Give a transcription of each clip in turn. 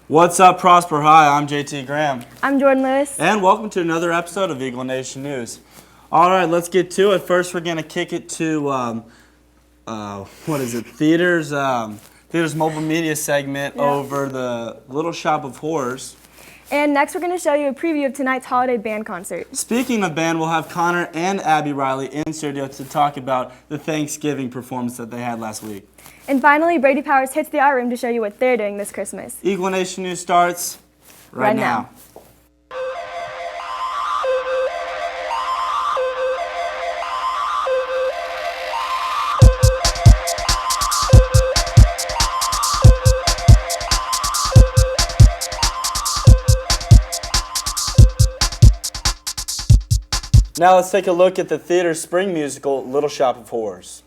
What's up, Prosper High? I'm JT Graham. I'm Jordan Lewis. And welcome to another episode of Eagle Nation News. All right, let's get to it. First, we're going to kick it to, Theater's mobile media segment over the Little Shop of Horrors. And next, we're going to show you a preview of tonight's holiday band concert. Speaking of band, we'll have Connor and Abby Riley in studio to talk about the Thanksgiving performance that they had last week. And finally, Brady Powers hits the art room to show you what they're doing this Christmas. Eagle Nation News starts right now. Now let's take a look at the theater's spring musical, Little Shop of Horrors.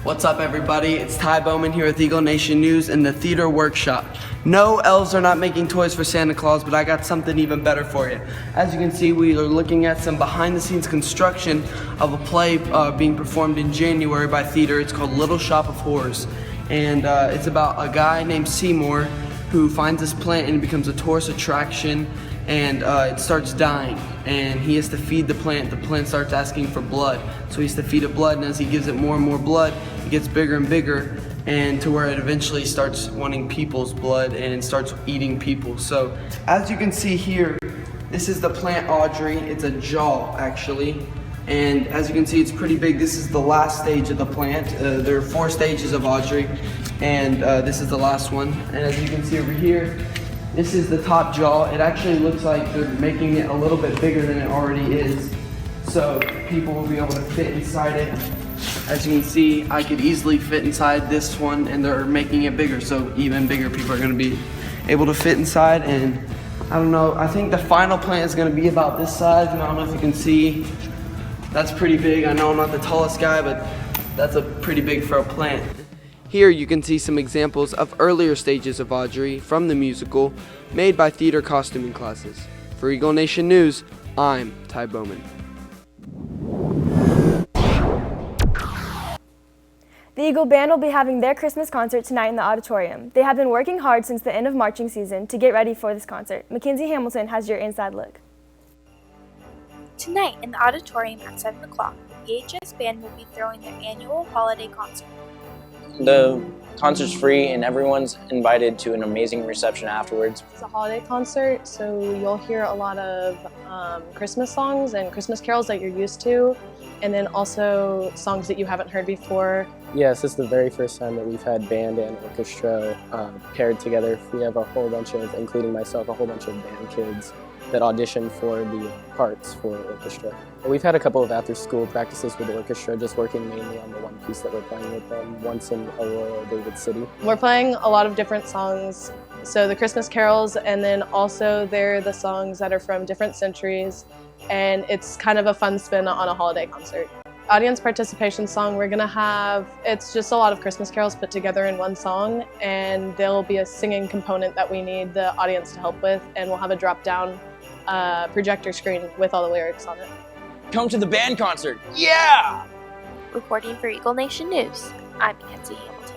What's up, everybody? It's Bowman here with Eagle Nation News in the Theater Workshop. No, elves are not making toys for Santa Claus, but I got something even better for you. As you can see, we are looking at some behind-the-scenes construction of a play being performed in January by theater. It's called Little Shop of Horrors, and it's about a guy named Seymour who finds this plant and it becomes a tourist attraction, and it starts dying, and he has to feed the plant starts asking for blood, so he has to feed it blood, and as he gives it more and more blood, it gets bigger and bigger, and to where it eventually starts wanting people's blood and it starts eating people. So as you can see here, this is the plant Audrey. It's a jaw actually, and as you can see, it's pretty big. This is the last stage of the plant. There are 4 stages of Audrey, and this is the last one. And as you can see over here, this is the top jaw. It actually looks like they're making it a little bit bigger than it already is, so people will be able to fit inside it. As you can see, I could easily fit inside this one, and they're making it bigger, so even bigger people are going to be able to fit inside. And I don't know, I think the final plant is going to be about this size, and I don't know if you can see. That's pretty big. I know I'm not the tallest guy, but that's a pretty big for a plant. Here you can see some examples of earlier stages of Audrey from the musical made by theater costuming classes. For Eagle Nation News, I'm Ty Bowman. The Eagle Band will be having their Christmas concert tonight in the auditorium. They have been working hard since the end of marching season to get ready for this concert. Mackenzie Hamilton has your inside look. Tonight in the auditorium at 7 o'clock, the PHS Band will be throwing their annual holiday concert. The concert's free and everyone's invited to an amazing reception afterwards. It's a holiday concert, so you'll hear a lot of Christmas songs and Christmas carols that you're used to, and then also songs that you haven't heard before. Yes, it's the very first time that we've had band and orchestra paired together. We have a whole bunch of, including myself, a whole bunch of band kids that audition for the parts for orchestra. We've had a couple of after-school practices with the orchestra, just working mainly on the one piece that we're playing with them, once in Aurora or David City. We're playing a lot of different songs, so the Christmas carols, and then also they're the songs that are from different centuries, and it's kind of a fun spin on a holiday concert. Audience participation song, we're gonna have, it's just a lot of Christmas carols put together in one song, and there'll be a singing component that we need the audience to help with, and we'll have a drop-down projector screen with all the lyrics on it. Come to the band concert, yeah! Reporting for Eagle Nation News, I'm Mackenzie Hamilton.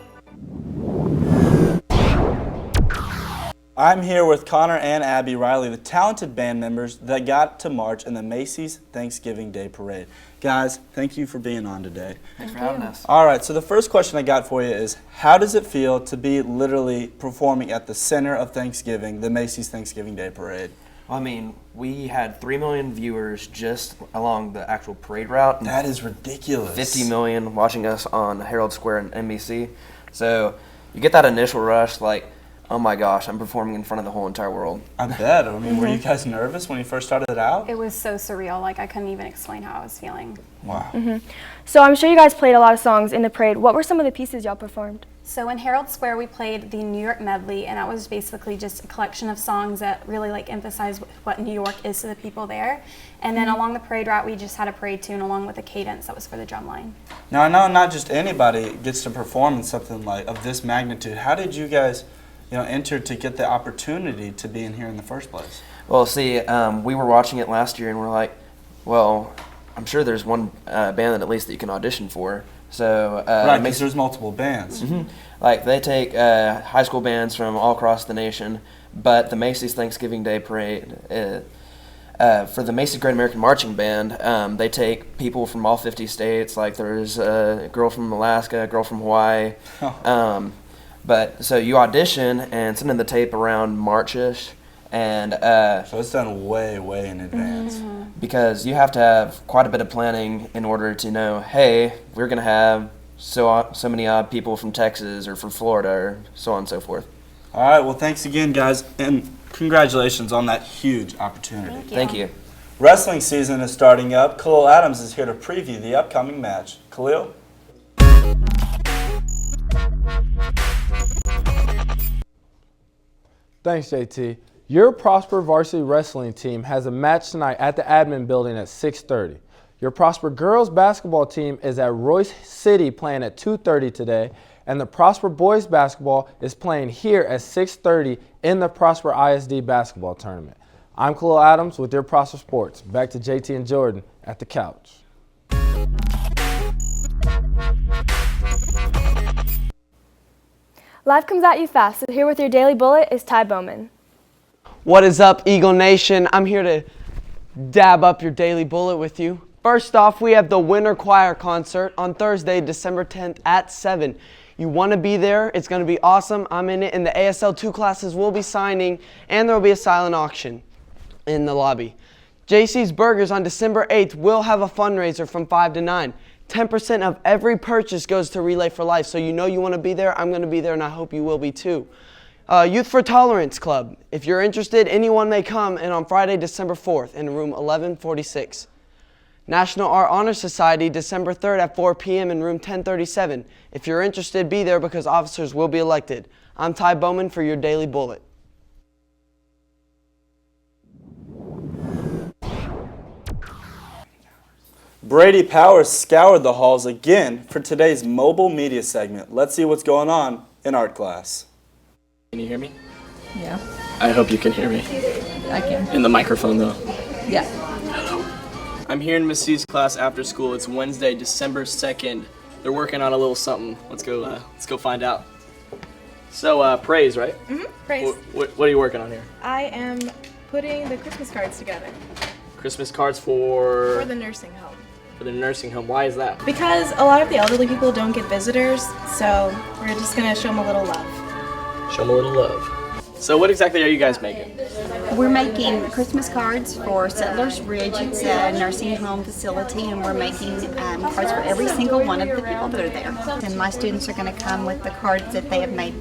I'm here with Connor and Abby Riley, the talented band members that got to march in the Macys Thanksgiving Day Parade. Guys, thank you for being on today. Thanks for having us. All right, so the first question I got for you is, how does it feel to be literally performing at the center of Thanksgiving, the Macys Thanksgiving Day Parade? I mean, we had 3 million viewers just along the actual parade route. That is ridiculous. 50 million watching us on Herald Square and NBC. So you get that initial rush, like, oh my gosh, I'm performing in front of the whole entire world. I bet. I mean, were you guys nervous when you first started it out? It was so surreal. Like, I couldn't even explain how I was feeling. Wow. So I'm sure you guys played a lot of songs in the parade. What were some of the pieces y'all performed? So in Herald Square, we played the New York medley, and that was basically just a collection of songs that really emphasize what New York is to the people there. And then along the parade route, we just had a parade tune along with a cadence that was for the drum line. Now, I know not just anybody gets to perform in something like of this magnitude. How did you guys, enter to get the opportunity to be in here in the first place? Well, see, we were watching it last year, and we're like, well, I'm sure there's one band at least that you can audition for. So right, because there's multiple bands. like they take high school bands from all across the nation, but the Macys Thanksgiving Day Parade, for the Macys Great American Marching Band, they take people from all 50 states. Like there's a girl from Alaska, a girl from Hawaii. But so you audition and send in the tape around March-ish, and so it's done way in advance. Because you have to have quite a bit of planning in order to know, hey, we're going to have so many odd people from Texas or from Florida or so on and so forth. All right, well, thanks again, guys, and congratulations on that huge opportunity. Thank you. Wrestling season is starting up. Khalil Adams is here to preview the upcoming match. Khalil? Thanks, JT. Your Prosper Varsity Wrestling team has a match tonight at the admin building at 6:30. Your Prosper Girls Basketball team is at Royce City playing at 2:30 today, and the Prosper Boys Basketball is playing here at 6:30 in the Prosper ISD Basketball Tournament. I'm Khalil Adams with your Prosper Sports. Back to JT and Jordan at the couch. Life comes at you fast, so here with your Daily Bullet is Ty Bowman. What is up, Eagle Nation? I'm here to dab up your Daily Bullet with you. First off, we have the Winter Choir concert on Thursday, December 10th at 7. You want to be there. It's going to be awesome. I'm in it, and the ASL2 classes will be signing, and there will be a silent auction in the lobby. JC's Burgers on December 8th will have a fundraiser from 5 to 9. 10% of every purchase goes to Relay for Life, so you know you want to be there. I'm going to be there, and I hope you will be too. Youth for Tolerance Club. If you're interested, anyone may come, and on Friday, December 4th in room 1146. National Art Honor Society, December 3rd at 4 p.m. in room 1037. If you're interested, be there because officers will be elected. I'm Ty Bowman for your Daily Bullet. Brady Powers scoured the halls again for today's mobile media segment. Let's see what's going on in art class. Can you hear me? Yeah. I hope you can hear me. I can. In the microphone, though. Yeah. I'm here in Macys class after school. It's Wednesday, December 2nd. They're working on a little something. Let's go find out. So, praise, right? Praise. What are you working on here? I am putting the Christmas cards together. Christmas cards for the nursing home. For the nursing home. Why is that? Because a lot of the elderly people don't get visitors, so we're just gonna show them a little love. Show them a little love. So what exactly are you guys making? We're making Christmas cards for Settlers Ridge. It's a nursing home facility, and we're making cards for every single one of the people that are there. And my students are going to come with the cards that they have made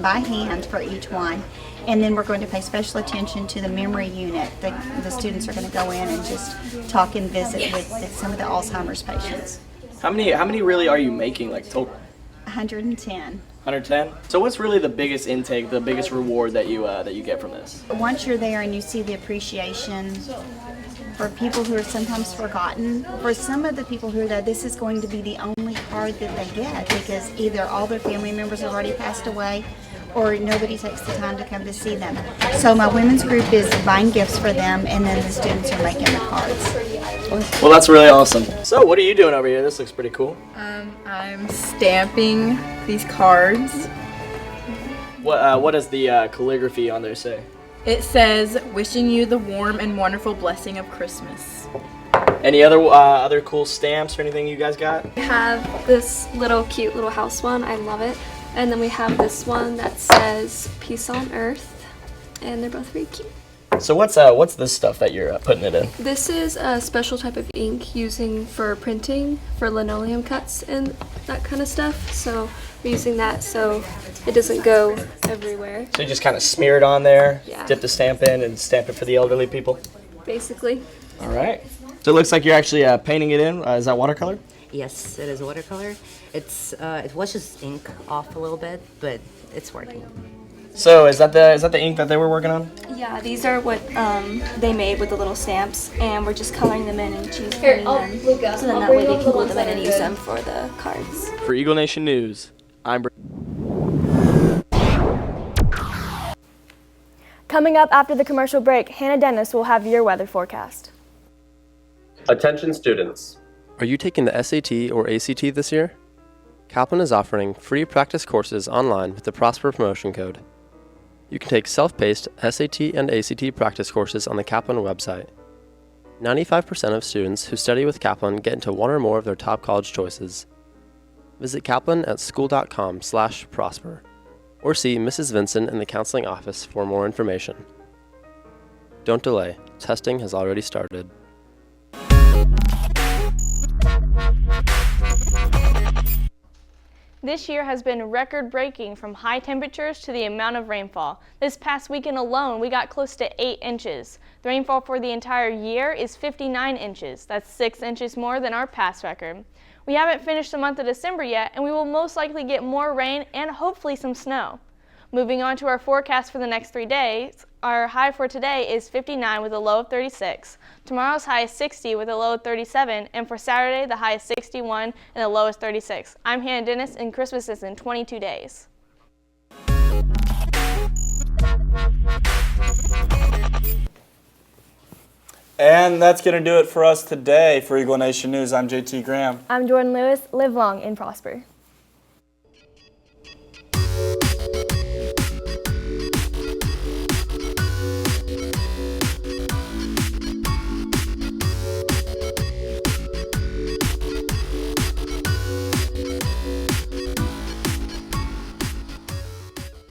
by hand for each one. And then we're going to pay special attention to the memory unit. The students are going to go in and just talk and visit with some of the Alzheimer's patients. How many really are you making, like total? 110. 110? So what's really the biggest intake, the biggest reward that you get from this? Once you're there and you see the appreciation for people who are sometimes forgotten, for some of the people who are there, this is going to be the only card that they get because either all their family members have already passed away or nobody takes the time to come to see them. So my women's group is buying gifts for them, and then the students are making the cards. Well, that's really awesome. So what are you doing over here? This looks pretty cool. I'm stamping these cards. What does the calligraphy on there say? It says, wishing you the warm and wonderful blessing of Christmas. Any other cool stamps or anything you guys got? We have this cute little house one. I love it. And then we have this one that says peace on earth, and they're both very cute. So what's this stuff that you're putting it in? This is a special type of ink using for printing, for linoleum cuts and that kind of stuff. So we're using that so it doesn't go everywhere. So you just kind of smear it on there, Yeah. dip the stamp in, and stamp it for the elderly people? Basically. All right. So it looks like you're actually painting it in. Is that watercolor? Yes, it is watercolor. It washes ink off a little bit, but it's working. So is that the ink that they were working on? Yeah, these are what they made with the little stamps, and we're just coloring them in and cheese painting them. So then that way they can glue them in and use them for the cards. For Eagle Nation News, I'm Brady. Coming up after the commercial break, Hannah Dennis will have your weather forecast. Attention students. Are you taking the SAT or ACT this year? Kaplan is offering free practice courses online with the Prosper promotion code. You can take self-paced SAT and ACT practice courses on the Kaplan website. 95% of students who study with Kaplan get into one or more of their top college choices. Visit Kaplan at school.com/prosper or see Mrs. Vincent in the counseling office for more information. Don't delay, testing has already started. This year has been record-breaking from high temperatures to the amount of rainfall. This past weekend alone, we got close to 8 inches. The rainfall for the entire year is 59 inches. That's 6 inches more than our past record. We haven't finished the month of December yet, and we will most likely get more rain and hopefully some snow. Moving on to our forecast for the next 3 days, our high for today is 59 with a low of 36. Tomorrow's high is 60 with a low of 37, and for Saturday, the high is 61 and the low is 36. I'm Hannah Dennis, and Christmas is in 22 days. And that's going to do it for us today. For Eagle Nation News, I'm JT Graham. I'm Jordan Lewis. Live long and prosper.